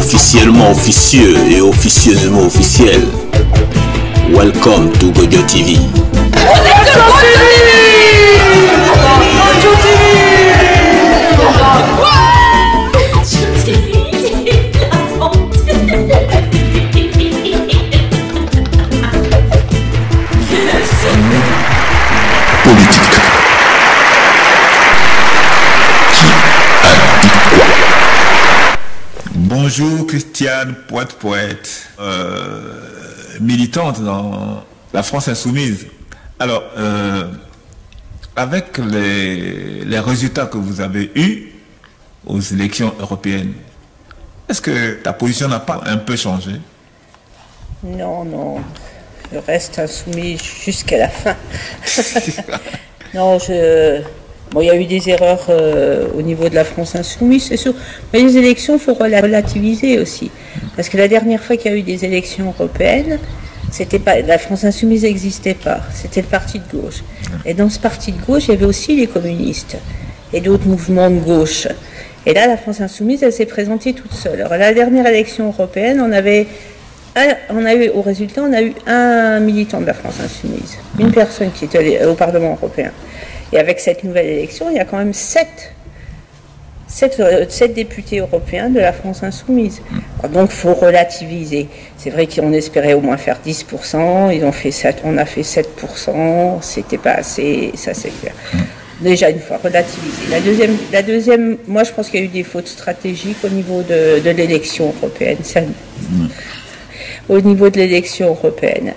officiellement officieux et officieusement officiel. Welcome to Gojo TV. Politique. Bonjour Christiane, poète, militante dans la France Insoumise. Alors, avec les résultats que vous avez eus aux élections européennes, est-ce que ta position n'a pas un peu changé? Non, je reste insoumise jusqu'à la fin. Non, bon, il y a eu des erreurs au niveau de la France Insoumise, c'est sûr. Mais les élections, il faut relativiser aussi. Parce que la dernière fois qu'il y a eu des élections européennes, la France Insoumise n'existait pas. C'était le parti de gauche. Et dans ce parti de gauche, il y avait aussi les communistes et d'autres mouvements de gauche. Et là, la France Insoumise, elle s'est présentée toute seule. Alors, à la dernière élection européenne, on a eu un militant de la France Insoumise, une personne qui était au Parlement européen. Et avec cette nouvelle élection, il y a quand même 7 députés européens de la France Insoumise. Alors donc, il faut relativiser. C'est vrai qu'on espérait au moins faire 10%, on a fait 7%, c'était pas assez, ça c'est clair. Déjà, une fois relativisé. La deuxième, moi je pense qu'il y a eu des fautes stratégiques au niveau de l'élection européenne. Au niveau de l'élection européenne.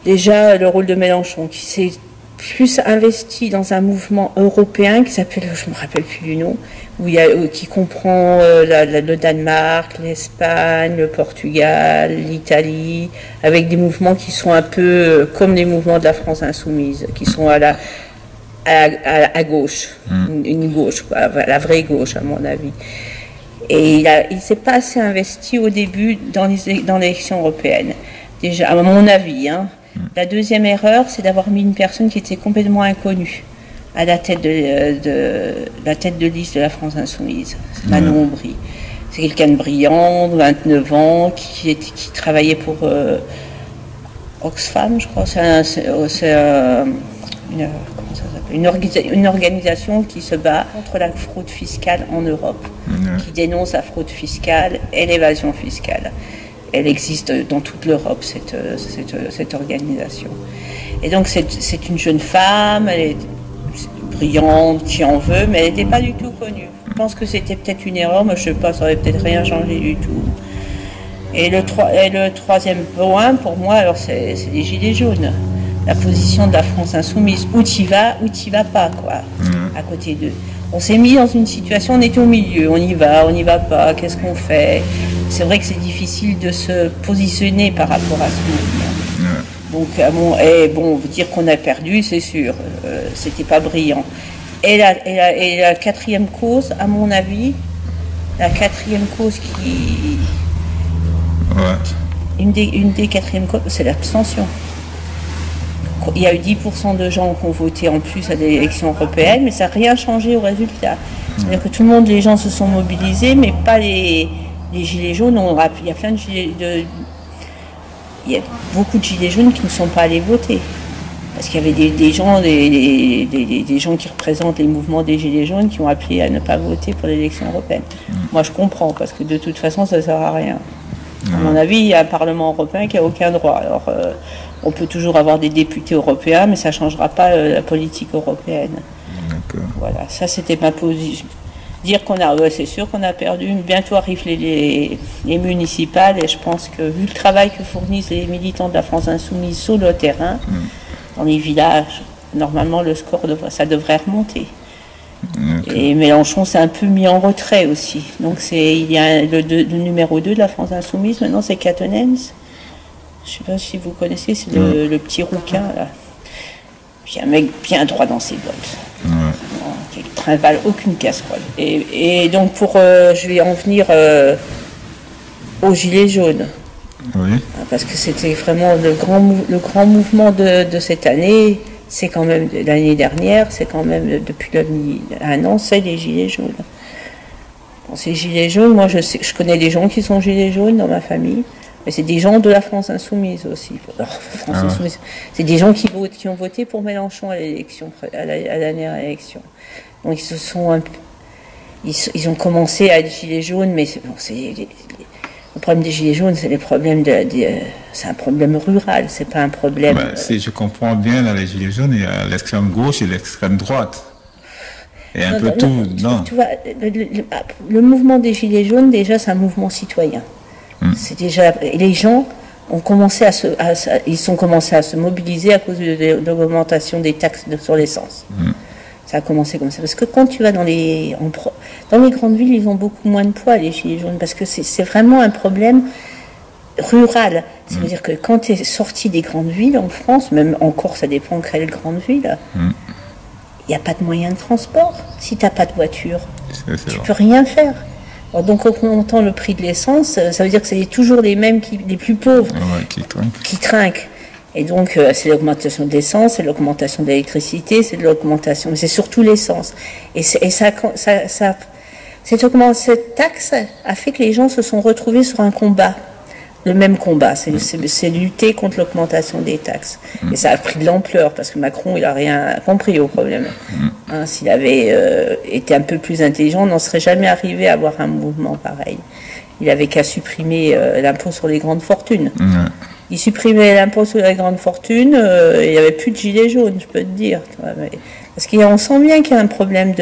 Déjà, le rôle de Mélenchon, qui s'est plus investi dans un mouvement européen qui s'appelle, je ne me rappelle plus du nom, qui comprend le Danemark, l'Espagne, le Portugal, l'Italie, avec des mouvements qui sont un peu comme les mouvements de la France Insoumise, qui sont à gauche, une gauche, quoi, la vraie gauche à mon avis. Et il ne s'est pas assez investi au début dans l'élection européenne. Déjà, à mon avis. La deuxième erreur, c'est d'avoir mis une personne qui était complètement inconnue à la tête de liste de la France Insoumise. C'est Manon Aubry. C'est quelqu'un de brillant, de 29 ans, qui travaillait pour Oxfam, je crois. Une organisation qui se bat contre la fraude fiscale en Europe, qui dénonce la fraude fiscale et l'évasion fiscale. Elle existe dans toute l'Europe, cette organisation. Et donc c'est une jeune femme, elle est brillante, qui en veut, mais elle n'était pas du tout connue. Je pense que c'était peut-être une erreur, mais je ne sais pas, ça n'aurait peut-être rien changé du tout. Et le troisième point, pour moi, alors c'est les gilets jaunes. La position de la France Insoumise, où tu vas pas, quoi, à côté d'eux. On s'est mis dans une situation, on était au milieu, on y va pas, qu'est-ce qu'on fait? C'est vrai que c'est difficile de se positionner par rapport à ce mouvement. Donc, dire qu'on a perdu, c'est sûr, c'était pas brillant. Et la quatrième cause, à mon avis, une des quatrièmes causes, c'est l'abstention. Il y a eu 10% de gens qui ont voté en plus à l'élection européenne, mais ça n'a rien changé au résultat. C'est-à-dire que les gens se sont mobilisés, mais pas les gilets jaunes. Il y a beaucoup de gilets jaunes qui ne sont pas allés voter. Parce qu'il y avait des gens qui représentent les mouvements des gilets jaunes qui ont appelé à ne pas voter pour l'élection européenne. Moi, je comprends, parce que de toute façon, ça ne sert à rien. À mon avis, il y a un Parlement européen qui n'a aucun droit. Alors, on peut toujours avoir des députés européens, mais ça ne changera pas la politique européenne. Voilà, ça c'était ma position. Dire c'est sûr qu'on a perdu, bientôt arrivent les municipales, et je pense que vu le travail que fournissent les militants de la France Insoumise sur le terrain, dans les villages, normalement le score ça devrait remonter. Et Mélenchon s'est un peu mis en retrait aussi. Donc il y a le numéro 2 de la France Insoumise, maintenant c'est Catenens. Je ne sais pas si vous connaissez, c'est le petit rouquin là. Puis un mec bien droit dans ses bottes. Qui ne trimballe aucune casserole. Et donc je vais en venir aux gilets jaunes. Parce que c'était vraiment le grand mouvement de cette année. C'est quand même de l'année dernière, c'est quand même depuis un an, c'est les gilets jaunes. Bon, ces gilets jaunes, moi je connais des gens qui sont gilets jaunes dans ma famille, mais c'est des gens de la France insoumise aussi. Alors, insoumise, c'est des gens qui ont voté pour Mélenchon à l'élection, à la dernière élection. Donc ils ont commencé à être gilets jaunes, mais le problème des gilets jaunes, c'est c'est un problème rural, c'est pas un problème. Si je comprends bien, dans les gilets jaunes, il y a l'extrême gauche et l'extrême droite. Et un peu tout. Tu vois, le mouvement des gilets jaunes, déjà, c'est un mouvement citoyen. C'est déjà, et les gens ont commencé à se mobiliser à cause de l'augmentation des taxes sur l'essence. Ça a commencé comme ça. Parce que quand tu vas dans les grandes villes, ils ont beaucoup moins de poids, les gilets jaunes, parce que c'est vraiment un problème rural. Ça veut dire que quand tu es sorti des grandes villes en France, même encore, ça dépend de quelle grande ville, il n'y a pas de moyen de transport. Si tu n'as pas de voiture, tu ne peux rien faire. Alors donc, en augmentant le prix de l'essence, ça veut dire que c'est toujours les mêmes, les plus pauvres, qui trinquent. Et donc, c'est l'augmentation de l'essence, c'est l'augmentation de l'électricité, c'est de l'augmentation, mais c'est surtout l'essence. Et cette taxe a fait que les gens se sont retrouvés sur un combat, le même combat, c'est lutter contre l'augmentation des taxes. Et ça a pris de l'ampleur, parce que Macron, il n'a rien compris au problème. S'il avait été un peu plus intelligent, on n'en serait jamais arrivé à avoir un mouvement pareil. Il avait qu'à supprimer l'impôt sur les grandes fortunes. Il supprimait l'impôt sur les grandes fortunes, il n'y avait plus de gilets jaunes, je peux te dire. Parce qu'on sent bien qu'il y a un problème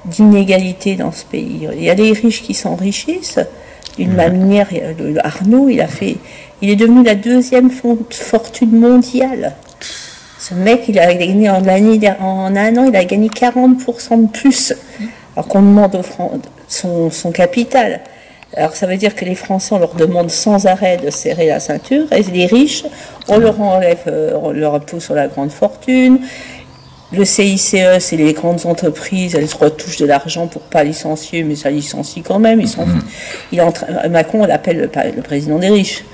d'inégalité dans ce pays. Il y a des riches qui s'enrichissent d'une manière. Arnaud, il est devenu la deuxième fortune mondiale. Ce mec, il a gagné en un an, il a gagné 40% de plus. Alors qu'on demande son capital. Alors ça veut dire que les Français, on leur demande sans arrêt de serrer la ceinture, et les riches, on leur enlève leur impôt sur la grande fortune. Le CICE, c'est les grandes entreprises, elles se retouchent de l'argent pour pas licencier, mais ça licencie quand même. Macron, on l'appelle le président des riches.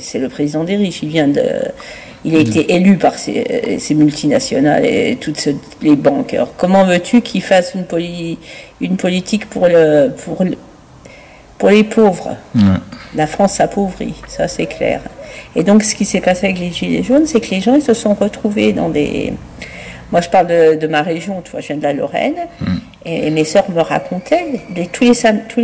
C'est le président des riches. Il a été élu par ces multinationales et toutes les banques. Alors comment veux-tu qu'il fasse une politique pour les pauvres? La France s'appauvrit, ça c'est clair. Et donc ce qui s'est passé avec les gilets jaunes, c'est que les gens ils se sont retrouvés dans des... Moi je parle de ma région, tu vois, je viens de la Lorraine, et mes sœurs me racontaient, tous les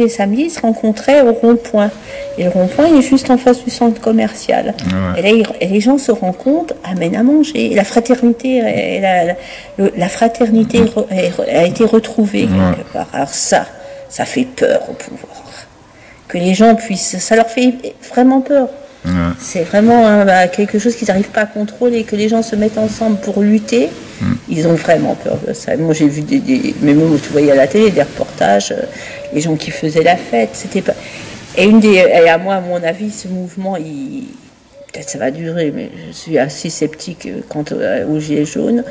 samedis ils se rencontraient au rond-point. Et le rond-point il est juste en face du centre commercial. Et là les gens se rencontrent, amènent à manger. Et la fraternité, a été retrouvée quelque part. Alors ça fait peur au pouvoir. Que les gens puissent... Ça leur fait vraiment peur. C'est vraiment quelque chose qu'ils n'arrivent pas à contrôler. Que les gens se mettent ensemble pour lutter, ils ont vraiment peur de ça. Moi, j'ai vu mais même, tu voyais à la télé, des reportages, les gens qui faisaient la fête. C'était pas... Et à moi, à mon avis, ce mouvement, peut-être ça va durer, mais je suis assez sceptique quant aux gilets jaunes.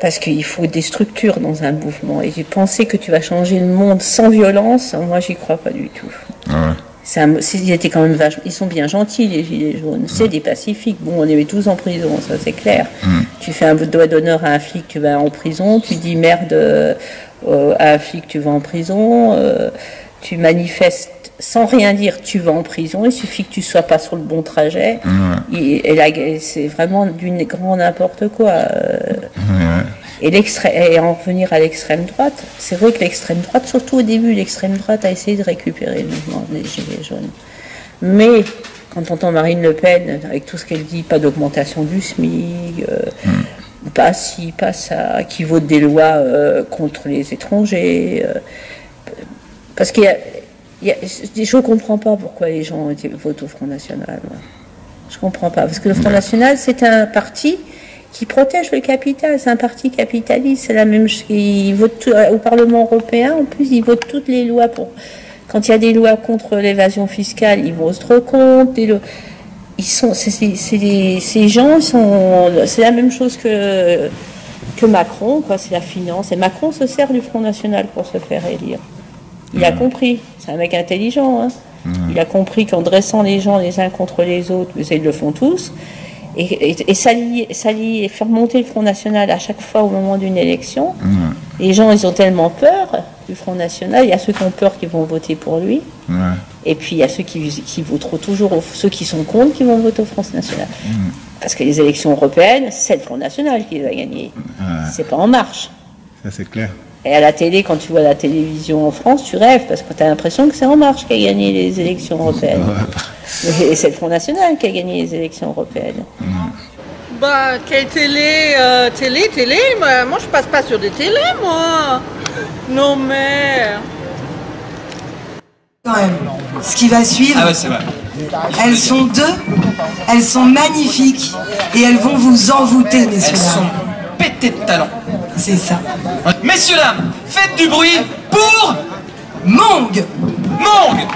Parce qu'il faut des structures dans un mouvement. Et penser que tu vas changer le monde sans violence, moi, j'y crois pas du tout. Ils étaient quand même ils sont bien gentils, les gilets jaunes. C'est des pacifiques. Bon, on les met tous en prison, ça c'est clair. Tu fais un doigt d'honneur à un flic, tu vas en prison. Tu dis merde à un flic, tu vas en prison. Tu manifestes sans rien dire, tu vas en prison. Il suffit que tu sois pas sur le bon trajet. Et là, c'est vraiment d'une grand n'importe quoi. Et en revenir à l'extrême droite, c'est vrai que l'extrême droite, surtout au début, l'extrême droite a essayé de récupérer le mouvement des Gilets jaunes. Mais quand on entend Marine Le Pen, avec tout ce qu'elle dit, pas d'augmentation du SMIC, pas ci, pas ça, qui vote des lois contre les étrangers, parce qu'il je ne comprends pas pourquoi les gens votent au Front National. Moi. Je ne comprends pas, parce que le Front National, c'est un parti qui protège le capital, c'est un parti capitaliste, c'est la même chose. Ils votent au Parlement européen, en plus ils votent toutes les lois pour... Quand il y a des lois contre l'évasion fiscale, ils votent contre. Ces gens c'est la même chose que Macron, quoi, c'est la finance. Et Macron se sert du Front National pour se faire élire. Il a compris, c'est un mec intelligent, hein. Il a compris qu'en dressant les gens les uns contre les autres, mais ils le font tous, et s'allier, faire monter le Front National à chaque fois au moment d'une élection, Les gens, ils ont tellement peur du Front National. Il y a ceux qui ont peur qui vont voter pour lui. Ouais. Et puis il y a ceux qui voteront toujours, ceux qui sont contre qui vont voter au Front National. Parce que les élections européennes, c'est le Front National qui les a gagnées. Ouais. C'est pas En Marche. Ça, c'est clair. Et à la télé, quand tu vois la télévision en France, tu rêves parce que tu as l'impression que c'est En Marche qui a gagné les élections européennes. Mais c'est le Front National qui a gagné les élections européennes. Bah, quelle télé télé moi je passe pas sur des télés, moi. Non mais... Quand même, ce qui va suivre, Ah ouais, c'est vrai. elles sont deux, elles sont magnifiques et elles vont vous envoûter, messieurs Elles sont dames. pétées de talent. C'est ça. Messieurs, dames, faites du bruit pour Mong. Mong.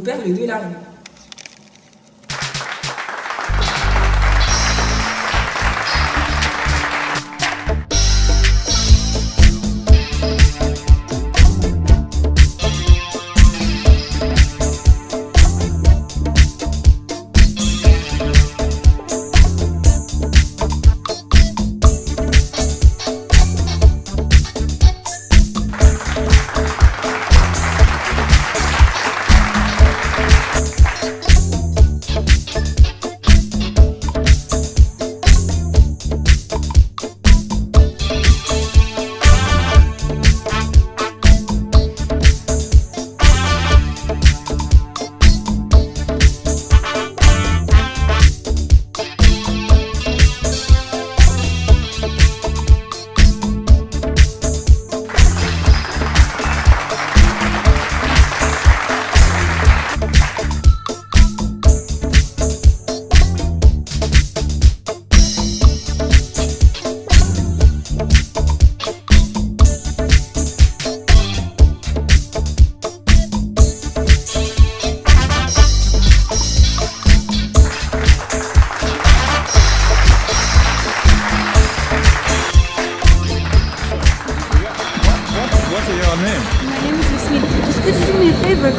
perd les deux larmes.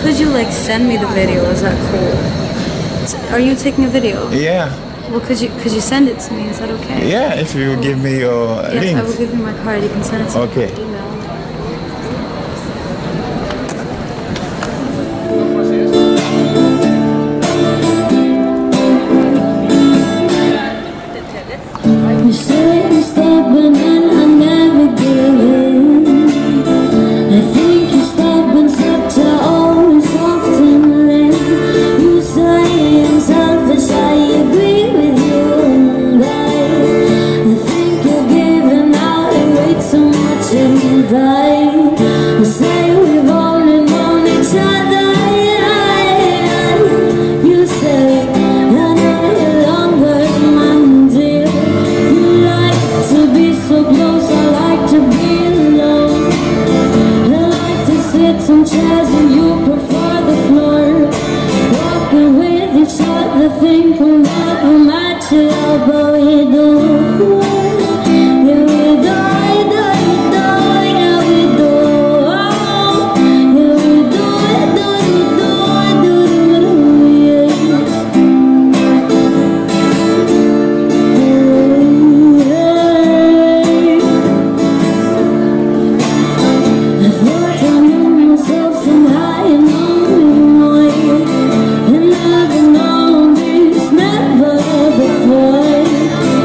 Could you like send me the video? Is that cool? Are you taking a video? Yeah. Well, could you send it to me? Is that okay? Yeah, if you give me your yes, link. I will give you my card. You can send it to okay. me. Email. You say you're stubborn and I never give in. I think you're stubborn, such a always often lame. You say I'm selfish, I agree with you, and I think you're giving out and wait so much and you die. I say we've only known each other, you say I know you longer, my dear. To be so close, I like to be alone. I like to sit on chairs and you prefer the floor. Walking with each other, think we'll never match it up, but we do. Yeah, we do, yeah, we do. Yeah, we do,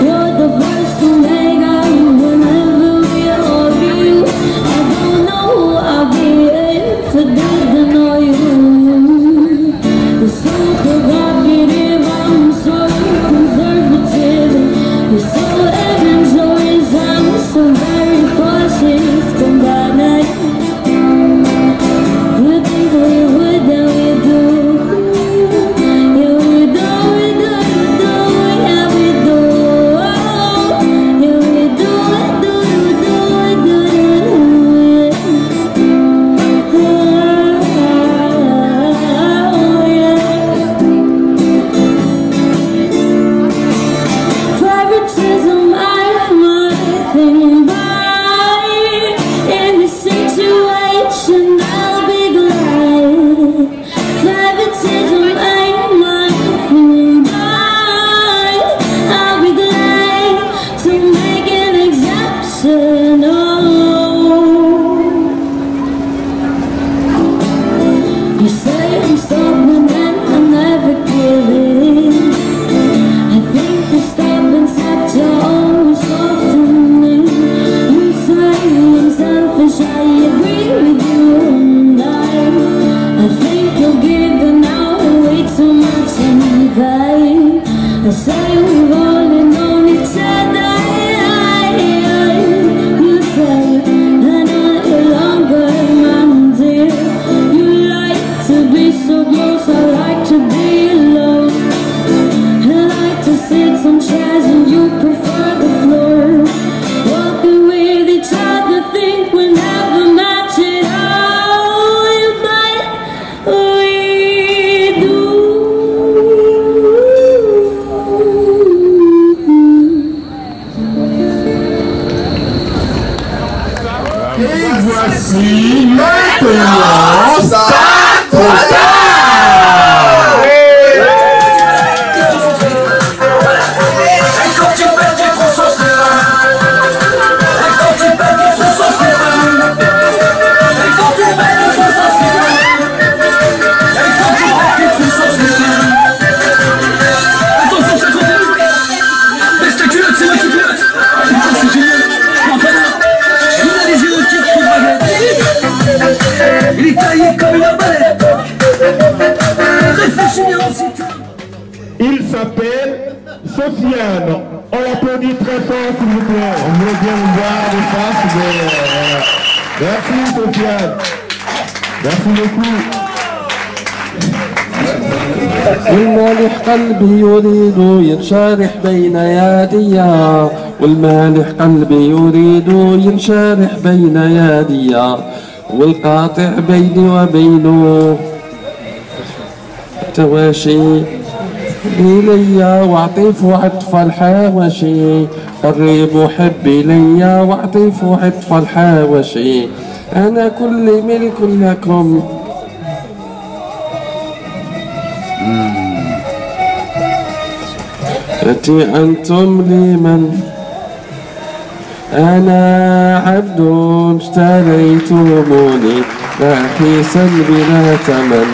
You're the first si maintenant ça compta. Il est taillé comme une arbalète. Réfléchis ensuite. Il s'appelle Sofiane. On l'applaudit très fort s'il vous plaît. On voulait bien vous voir de face. Merci Sofiane. Merci beaucoup. والمالح قلبي يريد ينشرح بين يدي والمالح قلبي يريد ينشرح بين يدي والقاطع بيني وبينه تواشي إلي وعطيف عطف الحواشي قريب حبي لي وعطيف عطف الحواشي أنا كل ملك لكم. أتي أنتم لمن أنا عبد اشتريتموني رخيصا بلا ثمن.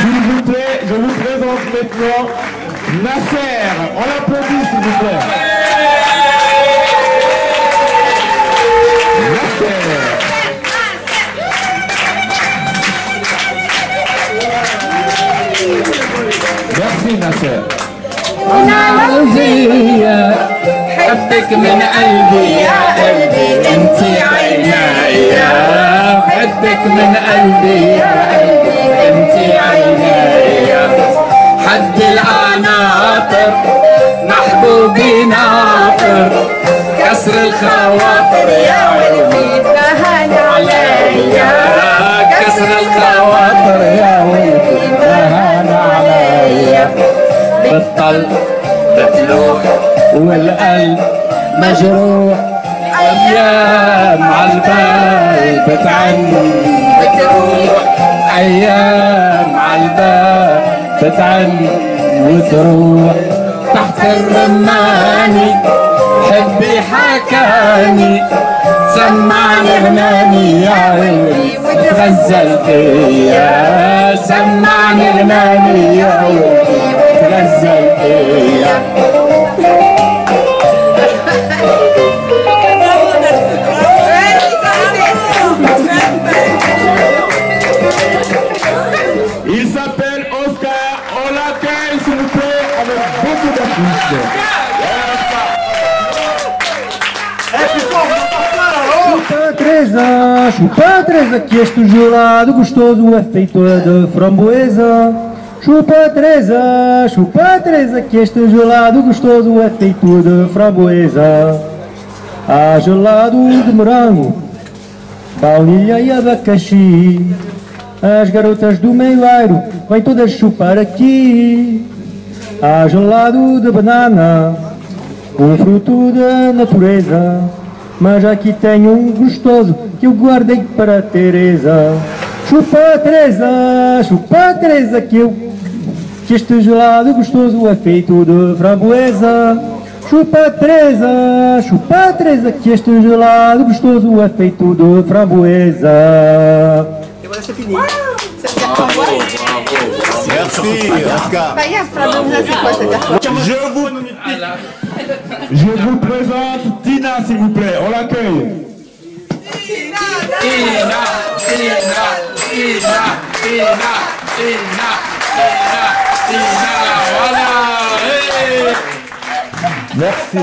S'il vous plaît, je vous présente maintenant Nasser. On l'applaudit s'il vous plaît. Nasser. Merci Nasser. حبك من قلبي يا قلبي انت عينيا حبك من قلبي يا قلبي انت عينيا حد العناطر محبوبي ناطر كسر الخواطر يا ولدي تهان عليا كسر الخواطر يا ولدي تهان عليا بالطل بتلوح والقلب مجروح ايام عالبال بتعن بتروح ايام عالبال بتعن وتروح تحت الرماني حبي حكاني سمعني غناني يا عيني وتغزل فيا سمعني غناني يا عيني وتغزل فيا. Il s'appelle Oscar. On l'accueille s'il vous plaît avec beaucoup d'applaudissements. Chupa Teresa, que este gelado gostoso é feito de framboesa. Chupa Teresa, que este gelado gostoso é feito de framboesa. Há gelado de morango, baunilha e abacaxi. As garotas do meio-airo vêm todas chupar aqui. Há gelado de banana, um fruto da natureza. Mas aqui tenho um gostoso que eu guardei para a Teresa. Chupa Teresa, que este gelado gostoso é feito de framboesa. Chupa Teresa, que este gelado gostoso é feito de framboesa. Et voilà, c'est fini. Ça veut dire quoi? Merci, Oscar. Bah, c'est quoi? Ça veut dire quoi? Je vous présente Tina, s'il vous plaît. On l'accueille. Tina, voilà. Merci.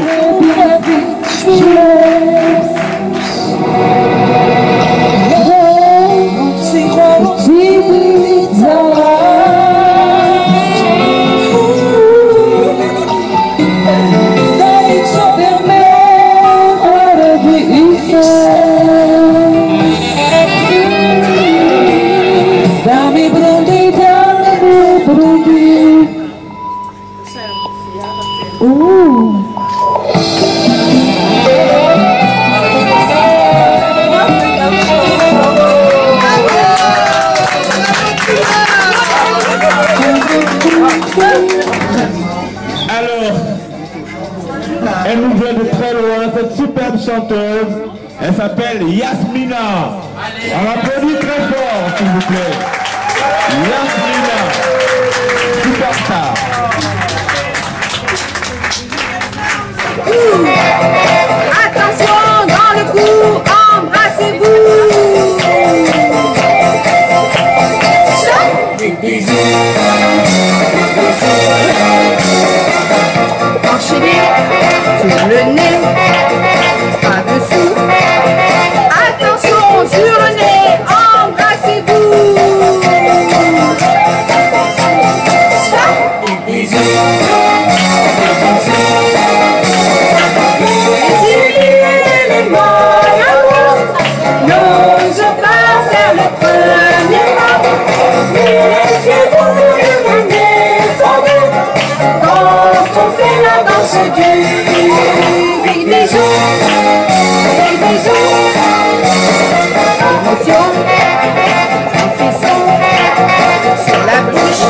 chanteuse. Elle s'appelle Yasmina. On l'applaudit très fort, s'il vous plaît. Yasmina, superstar. Attention, dans le cou, embrassez-vous. Des bisous. Enchaînez sur le nez, pas dessous. Attention sur le nez, embrassez-vous. Des bisous. Les mots d'amour n'osent pas faire le premier pas. Mais laissez-vous le nez fondre quand on fait la danse du bisou. Des bisous. Émotion, un frisson sur la bouche.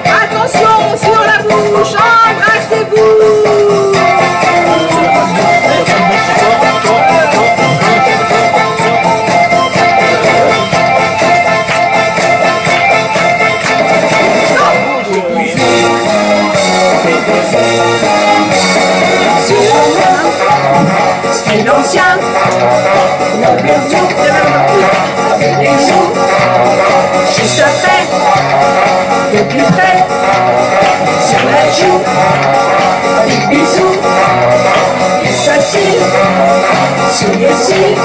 Attention sur la bouche, embrassez-vous. L'ancien, noble tour des jours, juste après, de plus près, sur la joue, des bisous, facile, sous les cils,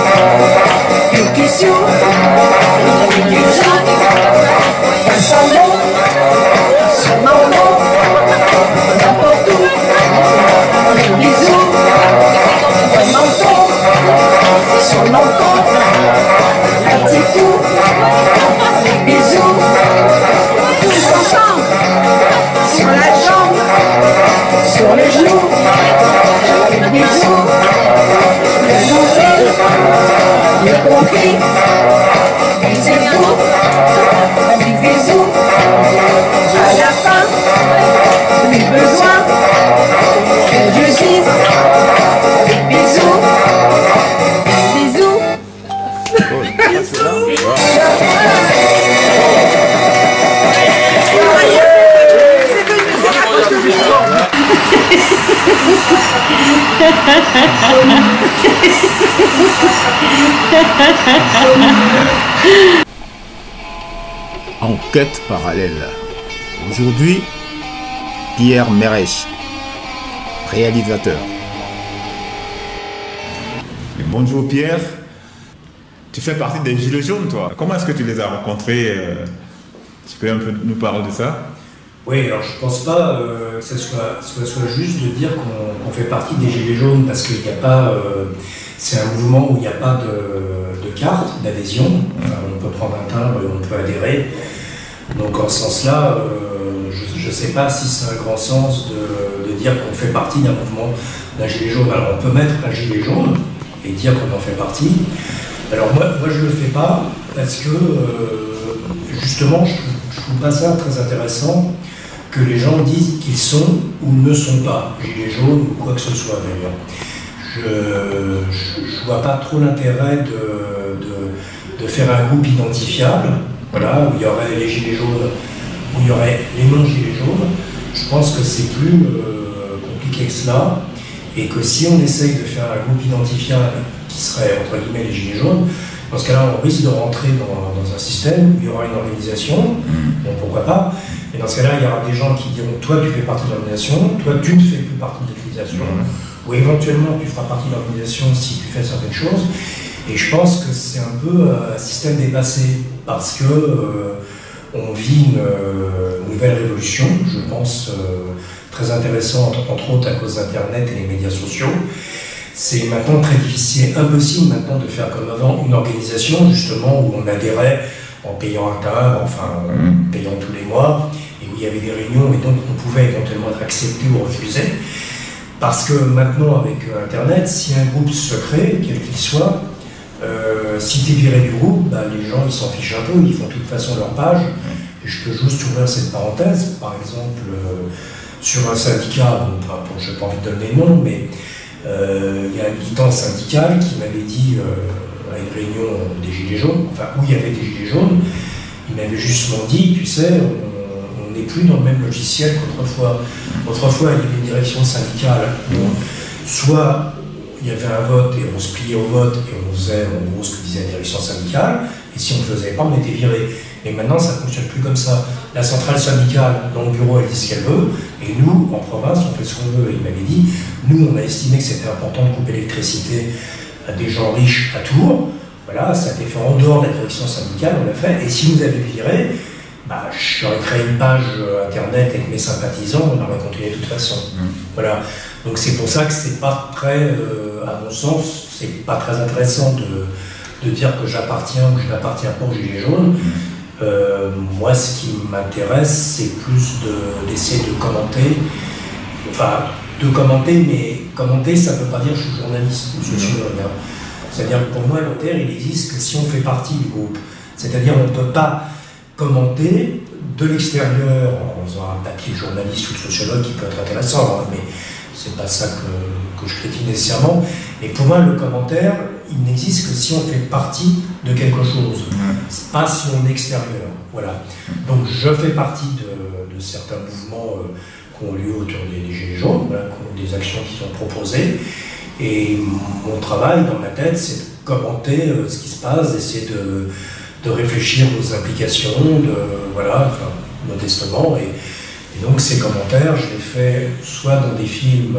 des questions, des bisous, un semblant, sur mon nom, n'importe où, des bisous. Sur mon corps, un petit coup, des bisous, tous ensemble, sur la jambe, sur le genou, des bisous, le nombril, le compris, des bisous, à la fin, plus besoin que je dise, des bisous. Enquête parallèle. Aujourd'hui, Pierre Merech, réalisateur. Bonjour Pierre. Tu fais partie des Gilets jaunes, toi. Comment est-ce que tu les as rencontrés? Tu peux un peu nous parler de ça? Oui, alors je ne pense pas que ce soit juste de dire qu'on fait partie des Gilets jaunes parce qu'il n'y a pas... c'est un mouvement où il n'y a pas de carte d'adhésion. Enfin, on peut prendre un timbre et on peut adhérer. Donc en ce sens-là, je ne sais pas si c'est un grand sens de dire qu'on fait partie d'un mouvement d'un Gilet jaune. Alors on peut mettre un Gilet jaune et dire qu'on en fait partie. Alors moi je ne le fais pas parce que justement je trouve pas ça très intéressant que les gens disent qu'ils sont ou ne sont pas Gilets jaunes ou quoi que ce soit d'ailleurs. Je ne vois pas trop l'intérêt de faire un groupe identifiable, voilà, où il y aurait les Gilets jaunes, où il y aurait les non-Gilets jaunes. Je pense que c'est plus compliqué que cela et que si on essaye de faire un groupe identifiable qui serait entre guillemets les Gilets jaunes, dans ce cas-là, on risque de rentrer dans un système où il y aura une organisation, bon pourquoi pas, mais dans ce cas-là, il y aura des gens qui diront toi tu fais partie de l'organisation, toi tu ne fais plus partie de l'organisation, ou éventuellement tu feras partie de l'organisation si tu fais certaines choses, et je pense que c'est un peu un système dépassé, parce que on vit une nouvelle révolution, je pense, très intéressante, entre autres à cause d'Internet et les médias sociaux. C'est maintenant très difficile, impossible maintenant de faire comme avant une organisation justement où on adhérait en payant un timbre, enfin en payant tous les mois, et où il y avait des réunions et donc on pouvait éventuellement être accepté ou refusé. Parce que maintenant avec Internet, si un groupe se crée, quel qu'il soit, si tu es viré du groupe, bah, les gens ils s'en fichent un peu, ils font de toute façon leur page. Et je peux juste ouvrir cette parenthèse, par exemple sur un syndicat, bon, je n'ai pas envie de donner nom, mais Il y a un militant syndical qui m'avait dit à une réunion des Gilets jaunes, enfin où il y avait des Gilets jaunes, il m'avait justement dit, tu sais, on n'est plus dans le même logiciel qu'autrefois. Autrefois, il y avait une direction syndicale où soit il y avait un vote et on se pliait au vote et on faisait en gros ce que disait la direction syndicale, et si on ne le faisait pas, on était viré. Mais maintenant, ça ne fonctionne plus comme ça. La centrale syndicale, dans le bureau, elle dit ce qu'elle veut, et nous, en province, on fait ce qu'on veut. Et il m'avait dit, nous, on a estimé que c'était important de couper l'électricité à des gens riches à Tours. Voilà, ça a été fait en dehors de la direction syndicale, on l'a fait. Et si vous avez viré, bah, j'aurais créé une page internet avec mes sympathisants, on aurait continué de toute façon. Voilà. Donc c'est pour ça que c'est pas très, à mon sens, c'est pas très intéressant de dire que j'appartiens ou que je n'appartiens pas aux Gilets jaunes. Moi, ce qui m'intéresse, c'est plus d'essayer de commenter, enfin, mais commenter, ça ne veut pas dire que je suis journaliste ou sociologue. C'est-à-dire que pour moi, l'auteur, il existe que si on fait partie du groupe. C'est-à-dire qu'on ne peut pas commenter de l'extérieur en faisant un papier de journaliste ou de sociologue qui peut être intéressant, mais c'est pas ça que je critique nécessairement. Mais pour moi, le commentaire, il n'existe que si on fait partie de quelque chose, pas si on est extérieur. Voilà. Donc je fais partie de certains mouvements qui ont lieu autour des Gilets jaunes, voilà, des actions qui sont proposées. Et mon travail dans ma tête, c'est de commenter ce qui se passe, d'essayer de réfléchir aux implications, voilà, enfin, modestement. Et donc ces commentaires, je les fais soit dans des films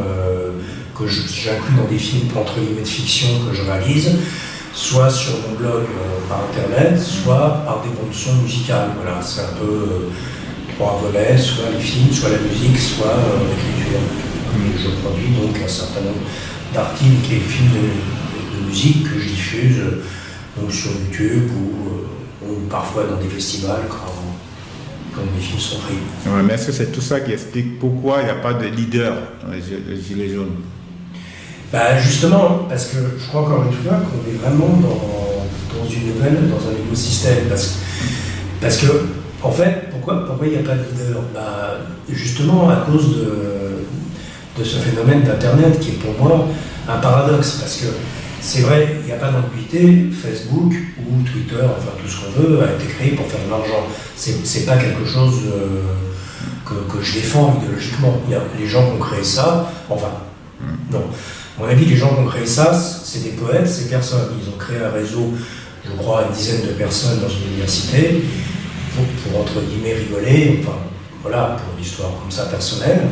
que j'inclus dans des films entre guillemets de fiction que je réalise, soit sur mon blog par internet, soit par des bandes son musicales. Voilà, c'est un peu trois volets, soit les films, soit la musique, soit l'écriture. Et je produis donc un certain nombre d'articles et films de musique que je diffuse donc sur YouTube ou parfois dans des festivals quand les films sont pris. Ouais, mais est-ce que c'est tout ça qui explique pourquoi il n'y a pas de leader dans les Gilets jaunes? Bah justement, parce que je crois encore une fois qu'on est vraiment dans un écosystème. Parce que, en fait, pourquoi il n'y a pas de leader? Bah, justement à cause de ce phénomène d'Internet qui est pour moi un paradoxe. Parce que c'est vrai, il n'y a pas d'ambiguïté, Facebook ou Twitter, enfin tout ce qu'on veut, a été créé pour faire de l'argent. C'est pas quelque chose que je défends idéologiquement. Il y a les gens qui ont créé ça, enfin, non. À mon avis, les gens qui ont créé ça, c'est des poètes, c'est personne. Ils ont créé un réseau, je crois, une dizaine de personnes dans une université, pour entre guillemets rigoler, enfin, voilà, pour une histoire comme ça personnelle,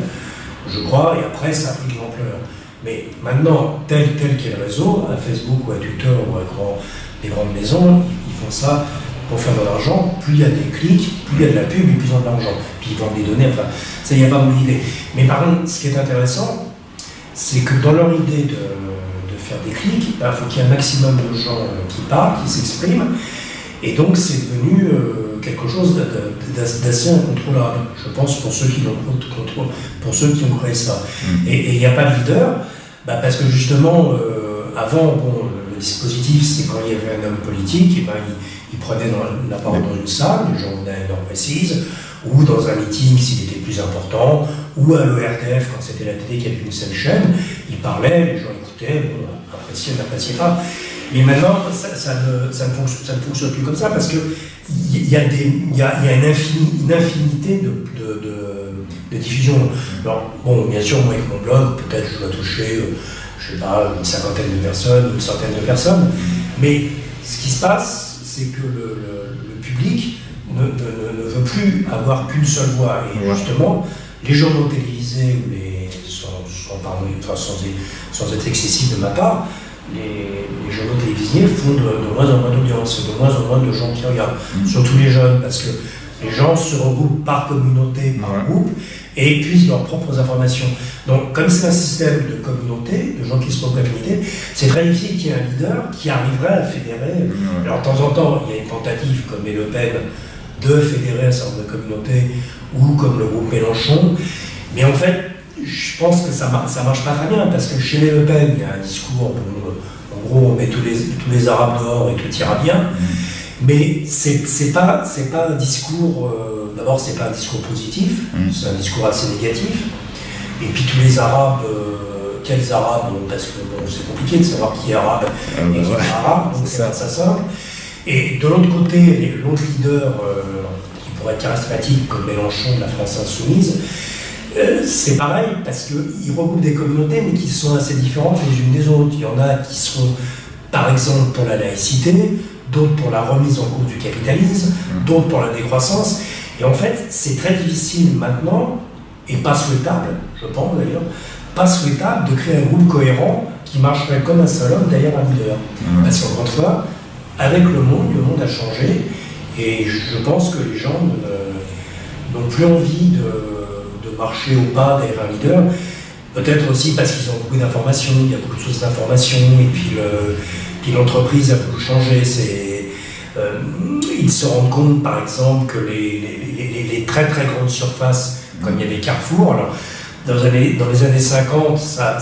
je crois, et après ça a pris de l'ampleur. Mais maintenant, tel qu'est le réseau, à Facebook ou à Twitter ou à des grandes maisons, ils font ça pour faire de l'argent. Plus il y a des clics, plus il y a de la pub, et plus ils ont de l'argent. Puis ils vendent des données, enfin, ça, il n'y a pas d'idée. Mais par contre, ce qui est intéressant, c'est que dans leur idée de faire des clics, il faut qu'il y ait un maximum de gens qui parlent, qui s'expriment. Et donc, c'est devenu quelque chose d'assez incontrôlable, je pense, pour ceux qui ont créé ça. Et il n'y a pas de leader, parce que justement, avant, le dispositif, c'est quand il y avait un homme politique, et il prenait la parole dans une salle, les gens venaient à une heure précise, ou dans un meeting s'il était plus important, ou à l'ERDF, quand c'était la télé qui avait une seule chaîne, il parlait, les gens écoutaient, bon, appréciaient, n'appréciaient pas. Mais maintenant, ça ne fonctionne plus comme ça, parce qu'il y a une infinité de diffusion. Alors, bon, bien sûr, moi avec mon blog, peut-être je dois toucher, je sais pas, une cinquantaine de personnes, une centaine de personnes, mais ce qui se passe, c'est que le public ne veut plus avoir qu'une seule voix. Et justement, les journaux télévisés, sans être excessif de ma part, les journaux télévisés font de moins en moins d'audience, de moins en moins de gens qui regardent, surtout les jeunes, parce que les gens se regroupent par communauté, par groupe, et épuisent leurs propres informations. Donc, comme c'est un système de communauté, de gens qui se regroupent à communauté, c'est très difficile qu'il y ait un leader qui arriverait à fédérer. Alors, de temps en temps, il y a une tentative, comme les Le Pen, de fédérer un certain nombre de communautés, ou comme le groupe Mélenchon, mais en fait, je pense que ça marche pas très bien, parce que chez les Le Pen, il y a un discours, en gros, on met tous les Arabes dehors et tout ira bien, mais c'est pas un discours, d'abord c'est pas un discours positif, c'est un discours assez négatif, et puis tous les Arabes, quels arabes, parce que bon, c'est compliqué de savoir qui est arabe et qui n'est pas arabe, donc c'est ça simple. Et de l'autre côté, l'autre leader qui pourrait être charismatique comme Mélenchon de la France Insoumise, c'est pareil, parce qu'ils regroupent des communautés, mais qui sont assez différentes les unes des autres. Il y en a qui sont, par exemple, pour la laïcité, d'autres pour la remise en cause du capitalisme, d'autres pour la décroissance. Et en fait, c'est très difficile maintenant, et pas souhaitable, je pense d'ailleurs, pas souhaitable de créer un groupe cohérent qui marcherait comme un seul homme derrière un leader. Parce qu'encore une fois, avec le monde a changé, et je pense que les gens n'ont plus envie de marcher au pas derrière un leader, peut-être aussi parce qu'ils ont beaucoup d'informations, il y a beaucoup de sources d'informations, et puis l'entreprise a beaucoup changé. Ils se rendent compte, par exemple, que les très très grandes surfaces, comme il y avait Carrefour, alors, dans les années 50, ça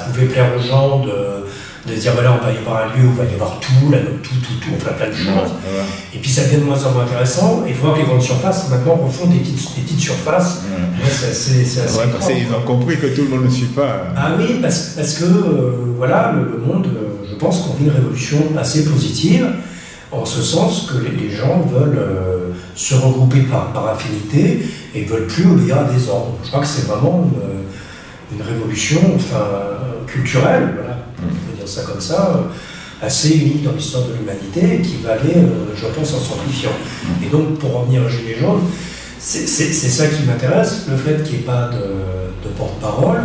pouvait plaire aux gens de dire voilà, on va y avoir un lieu où il va y avoir tout, on fait plein de choses. Et puis ça devient de moins en moins intéressant. Et il faut voir que les grandes surfaces maintenant refont des petites surfaces. C'est assez parce qu'ils ont compris que tout le monde ne suit pas. Ah oui, parce que voilà, le monde, je pense qu'on vit une révolution assez positive, en ce sens que les gens veulent se regrouper par affinité et ne veulent plus obéir à des ordres. Je crois que c'est vraiment une révolution culturelle, voilà, on peut dire ça comme ça, assez unique dans l'histoire de l'humanité, qui va aller, je pense, en s'amplifiant. Et donc, pour revenir aux Gilets jaunes, c'est ça qui m'intéresse, le fait qu'il n'y ait pas de porte-parole,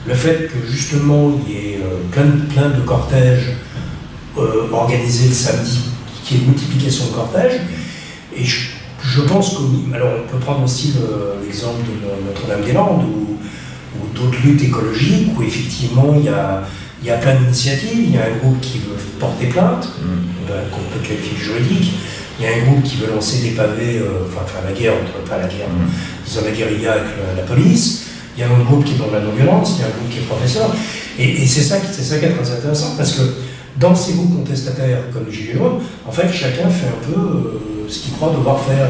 le fait que justement il y ait plein de cortèges organisés le samedi, qui est une multiplication de cortèges, et je pense que, alors on peut prendre aussi l'exemple de Notre-Dame-des-Landes ou d'autres luttes écologiques où effectivement il y a plein d'initiatives. Il y a un groupe qui veut porter plainte, qu'on peut qualifier de juridique. Il y a un groupe qui veut lancer des pavés, enfin faire la guerre, disons la guérilla avec la police. Il y a un autre groupe qui est dans la non-violence, il y a un groupe qui est professeur. Et c'est ça qui est très intéressant, parce que dans ces groupes contestataires comme les Gilets jaunes, en fait, chacun fait un peu ce qu'il croit devoir faire.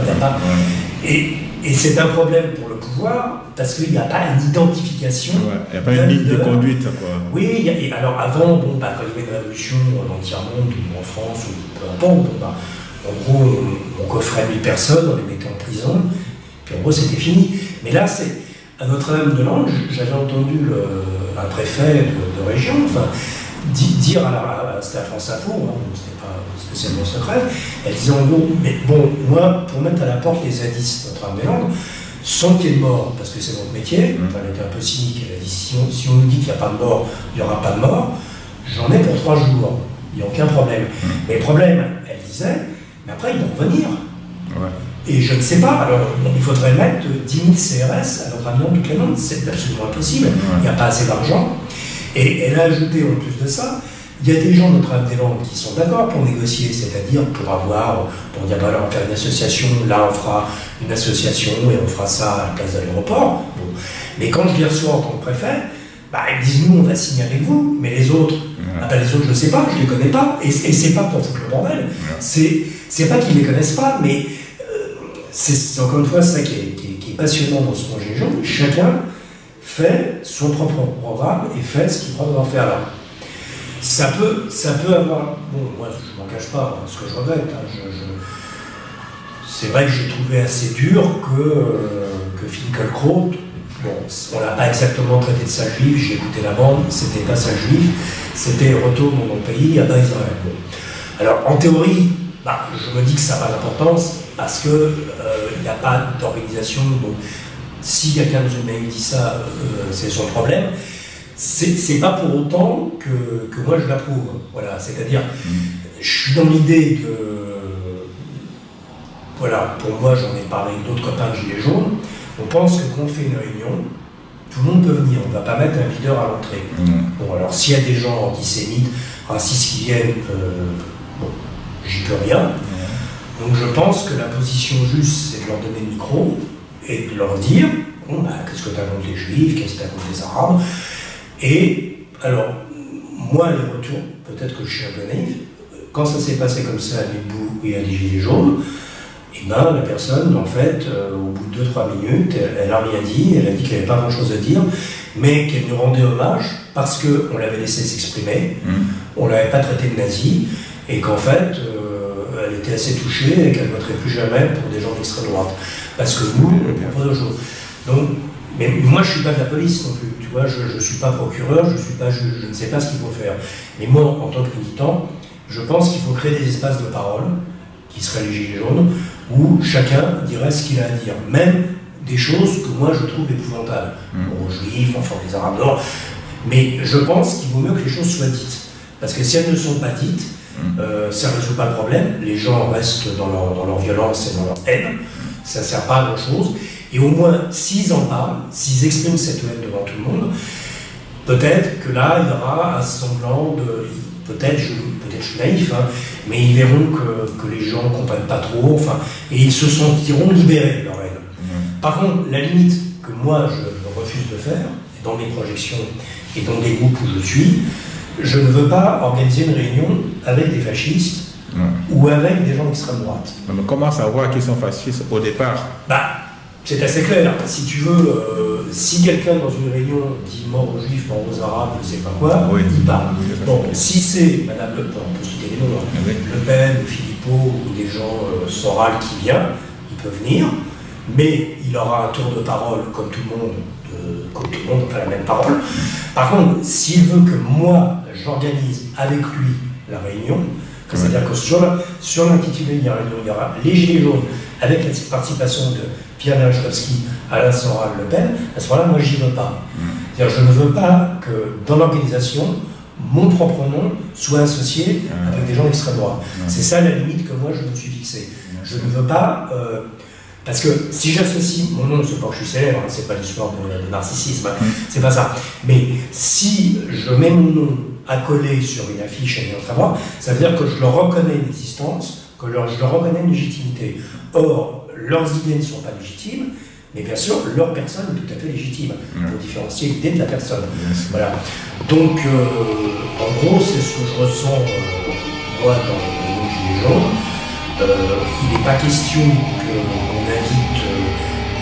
Et c'est un problème pour le pouvoir, parce qu'il n'y a pas une identification. Il n'y a pas une ligne de conduite, quoi. Oui, alors avant, quand il y avait une révolution dans le tiers-monde, ou en France, ou peu importe, en gros, on coffrait 1000 personnes, on les mettait en prison, puis en gros, c'était fini. Mais là, à Notre-Dame-des-Landes, j'avais entendu un préfet de région, dire c'était à France Info, c'était pas spécialement secret, elle disait en gros, mais bon, moi, pour mettre à la porte les zadistes Notre-Dame-des-Landes, sans qu'il y ait de mort, parce que c'est notre métier, elle était un peu cynique, elle a dit, si on nous dit qu'il n'y a pas de mort, il n'y aura pas de mort, j'en ai pour 3 jours, il n'y a aucun problème. Mais le problème, elle disait, mais après ils vont revenir. Et je ne sais pas, alors il faudrait mettre 10 000 CRS à Notre-Dame-des-Landes toute l'année, c'est absolument impossible, il n'y a pas assez d'argent. Et elle a ajouté en plus de ça, il y a des gens de Notre-Dame-des-Landes qui sont d'accord pour négocier, c'est-à-dire pour dire voilà, on va faire une association, là on fera une association et on fera ça à la place de l'aéroport. Bon. Mais quand je les reçois en tant que préfet, ils disent nous on va signer avec vous, mais les autres, les autres je ne sais pas, je ne les connais pas, et c'est pas pour foutre le bordel, c'est pas qu'ils ne les connaissent pas, mais c'est encore une fois ça qui est passionnant dans ce projet jaune, chacun fait son propre programme et fait ce qu'il croit devoir faire là. Ça peut avoir... Bon, moi, je ne m'en cache pas, ce que je regrette. C'est vrai que j'ai trouvé assez dur que Finkielkraut, on l'a pas exactement traité de sale juif, j'ai écouté la bande, c'était pas sale juif, c'était retourne dans mon pays, à bas Israël. Bon. Alors, en théorie, je me dis que ça n'a pas d'importance, parce qu'il n'y a pas d'organisation, donc si quelqu'un nous a dit ça, c'est son problème. C'est pas pour autant que moi je l'approuve. Voilà, c'est-à-dire, je suis dans l'idée que, voilà, pour moi, j'en ai parlé avec d'autres copains de Gilets jaunes, on pense que quand on fait une réunion, tout le monde peut venir, on ne va pas mettre un leader à l'entrée. Bon, alors s'il y a des gens antisémites, racistes qui viennent, j'y peux rien. Donc je pense que la position juste, c'est de leur donner le micro et de leur dire, qu'est-ce que tu as contre les juifs, qu'est-ce que tu as contre les arabes. Et alors, moi, les retours, peut-être que je suis un peu naïf, quand ça s'est passé comme ça à Lille et à des Gilets jaunes, Et ben la personne, en fait, au bout de 2-3 minutes, elle n'a rien dit, elle a dit qu'elle n'avait pas grand-chose à dire, mais qu'elle nous rendait hommage parce qu'on l'avait laissé s'exprimer, on ne l'avait pas traité de nazi, et qu'en fait, elle était assez touchée et qu'elle ne voterait plus jamais pour des gens d'extrême droite. Parce que nous, on propose autre chose. Donc, mais moi, je ne suis pas de la police non plus, tu vois, je ne suis pas procureur, je ne sais pas ce qu'il faut faire. Mais moi, en tant que militant, je pense qu'il faut créer des espaces de parole, qui seraient les gilets jaunes, où chacun dirait ce qu'il a à dire, même des choses que moi je trouve épouvantables, aux juifs, enfin les arabes d'or. Mais je pense qu'il vaut mieux que les choses soient dites, parce que si elles ne sont pas dites, ça ne résout pas le problème, les gens restent dans leur violence et dans leur haine, ça ne sert pas à grand chose, et au moins s'ils en parlent, s'ils expriment cette haine devant tout le monde, peut-être que là il y aura un semblant de... Peut-être je suis naïf, hein, mais ils verront que les gens ne comprennent pas trop, enfin, et ils se sentiront libérés de leur haine. Par contre, la limite que moi je refuse de faire, dans mes projections et dans des groupes où je suis, je ne veux pas organiser une réunion avec des fascistes ou avec des gens d'extrême droite. Mais comment savoir qu'ils sont fascistes au départ? C'est assez clair. Si tu veux, si quelqu'un dans une réunion dit mort aux juifs, mort aux arabes, je ne sais pas quoi, il parle. Bon, si c'est Madame Le Pen, on peut citer les noms, Le Pen, Philippot ou des gens Soral qui viennent, il peut venir, mais il aura un tour de parole comme tout le monde, n'a pas la même parole. Par contre, s'il veut que moi, j'organise avec lui la réunion, c'est-à-dire que sur l'intitulé de la réunion, il y aura les Gilets jaunes avec la participation de Pierre Merechkovski, Alain Soral, Le Pen, à ce moment-là, moi, j'y veux pas. C'est-à-dire, je ne veux pas que dans l'organisation, mon propre nom soit associé avec des gens d'extrême droite. C'est ça la limite que moi, je me suis fixée. Je ne veux pas... parce que si j'associe mon nom, c'est pas que je suis célèbre, hein, c'est pas l'histoire de narcissisme, hein, c'est pas ça. Mais si je mets mon nom accolé sur une affiche à une autre voix, ça veut dire que je leur reconnais une existence, que je leur reconnais une légitimité. Or, leurs idées ne sont pas légitimes, mais bien sûr, leur personne est tout à fait légitime, pour différencier l'idée de la personne. Voilà. Donc, en gros, c'est ce que je ressens, moi, dans les Gilets jaunes. Il n'est pas question qu'on invite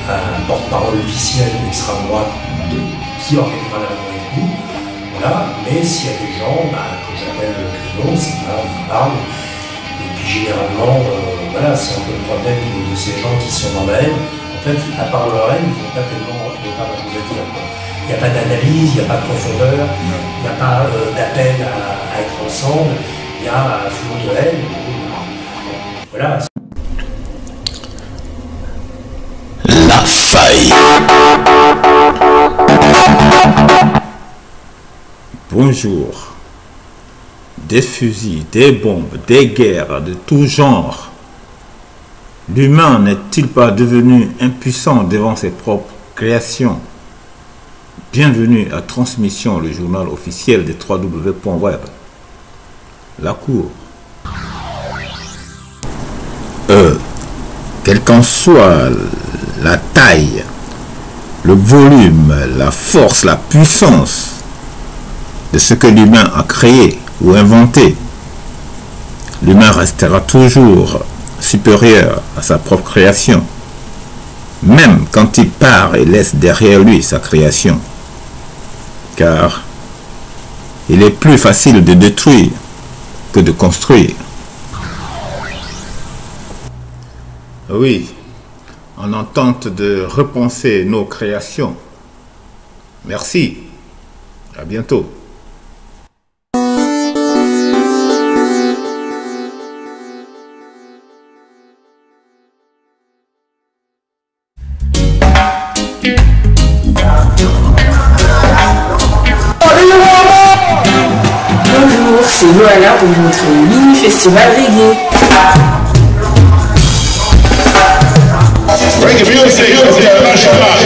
un porte-parole officiel de l'extrême droite qui organisera la réunion avec nous. Voilà. Mais s'il y a des gens que j'appelle le crayon, c'est là, ils parlent. Et puis généralement, voilà, c'est un peu le problème de ces gens qui sont dans la haine. En fait, à part leur haine, ils n'ont pas grand-chose à dire. Il n'y a pas d'analyse, il n'y a pas de profondeur, il n'y a pas d'appel à être ensemble, il y a un flot de haine. Voilà. La faille. Bonjour. Des fusils, des bombes, des guerres de tout genre. L'humain n'est-il pas devenu impuissant devant ses propres créations? Bienvenue à Transmission, le journal officiel des www.web. La Cour. Quelle qu'en soit la taille, le volume, la force, la puissance de ce que l'humain a créé ou inventé, l'humain restera toujours supérieur à sa propre création, même quand il part et laisse derrière lui sa création, car il est plus facile de détruire que de construire. Oui, on tente de repenser nos créations. Merci, à bientôt. Bonjour, c'est Loana pour votre mini-festival reggae. Reggae music, international.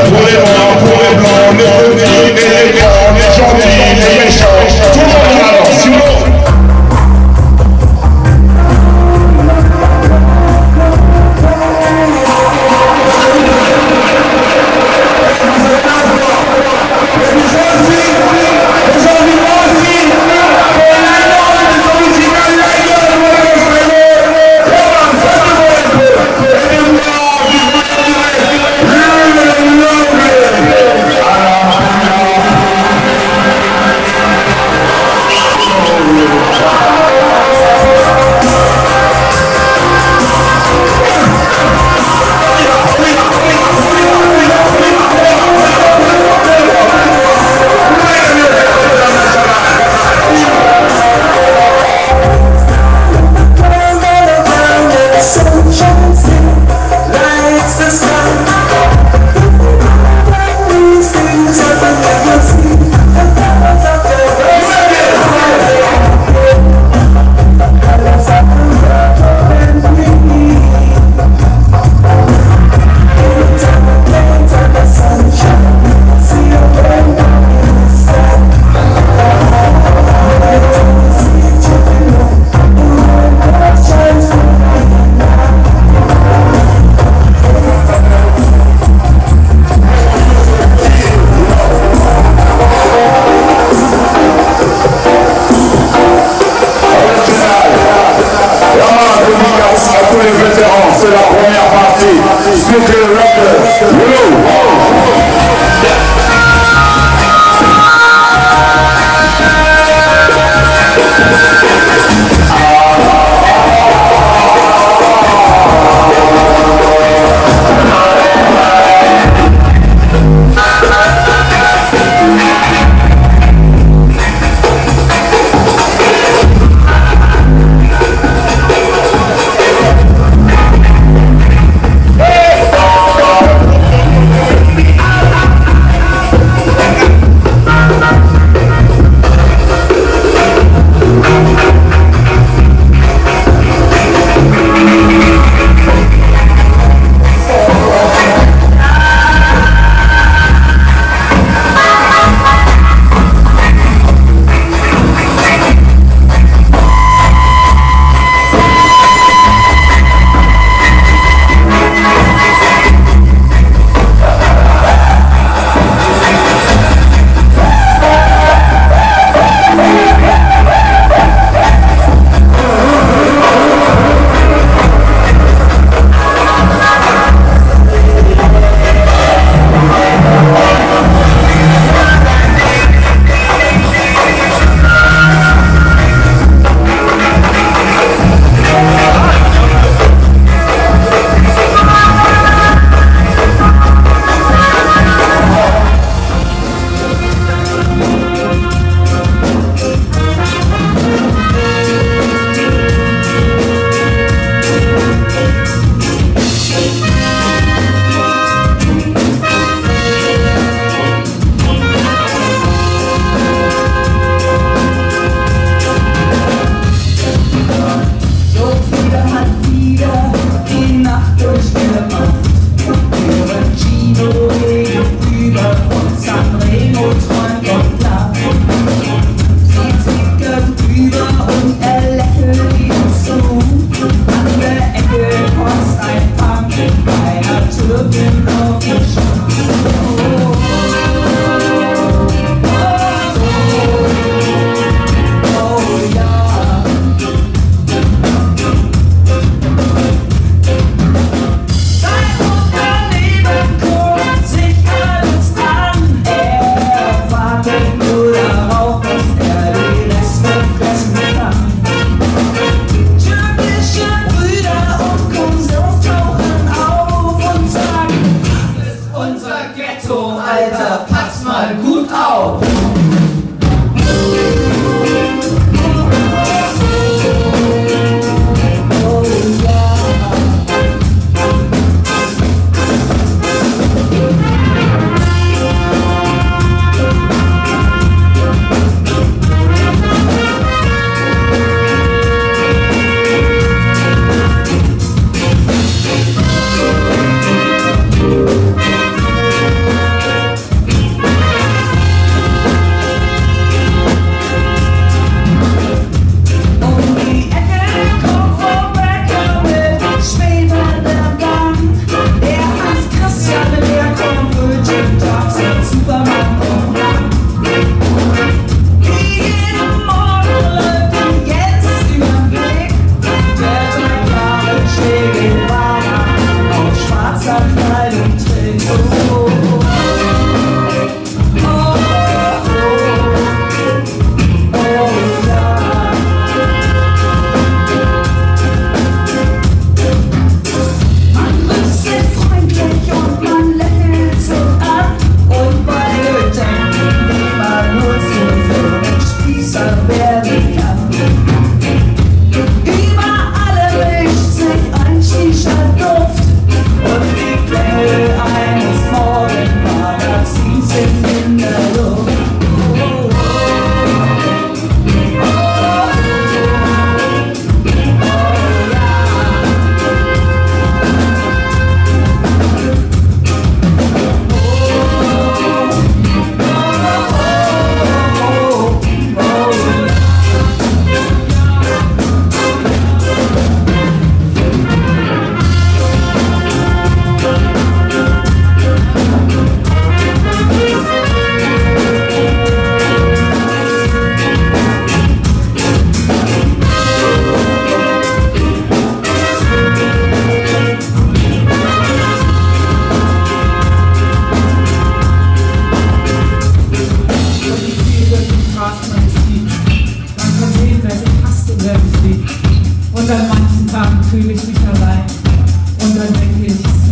Pour les noirs, pour les blancs, les petits, les grands, les gentils, les méchants, tout le monde à l'attention.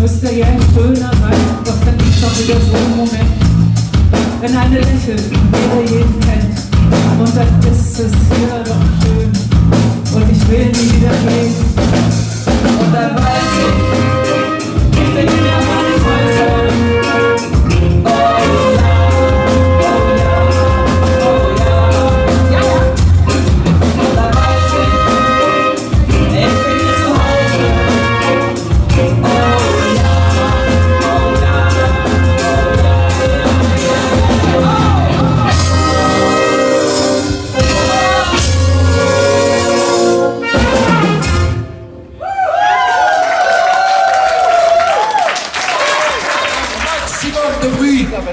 musste gern schöner sein, doch dann gibt's auch wieder so einen Moment, wenn eine lächelt, jeder jeden kennt, und dann ist es hier doch schön, und ich will nie wieder gehen, und dann weiß ich bin in der Hand voll.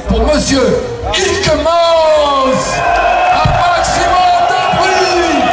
Pour monsieur, il commence! Un maximum de bruit!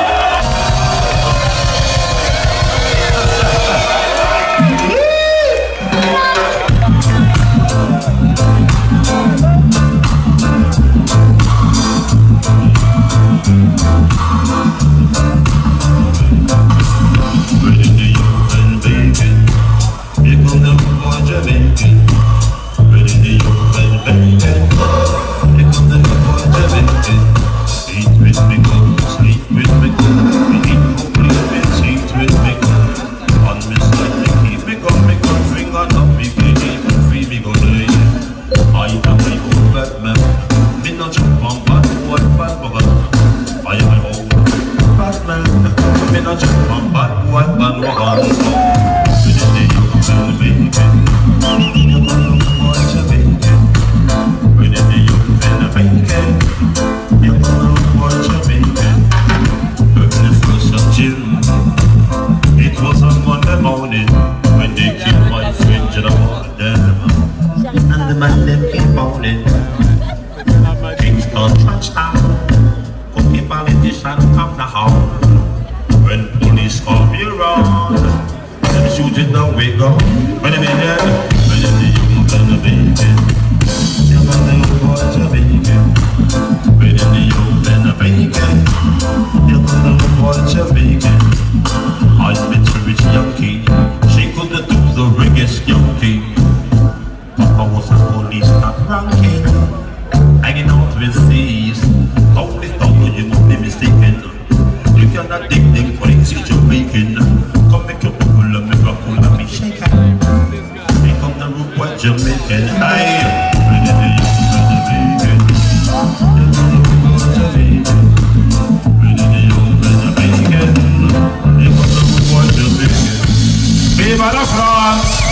Viva la France!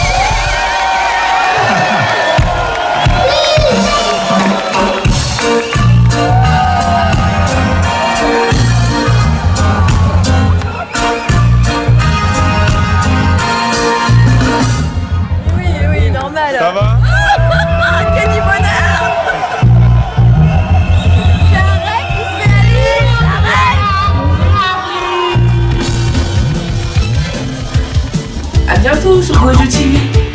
Oui, normal. Ça va? Quel bonheur! J'arrête, il se fait aller, j'arrête! À bientôt sur Mojo TV.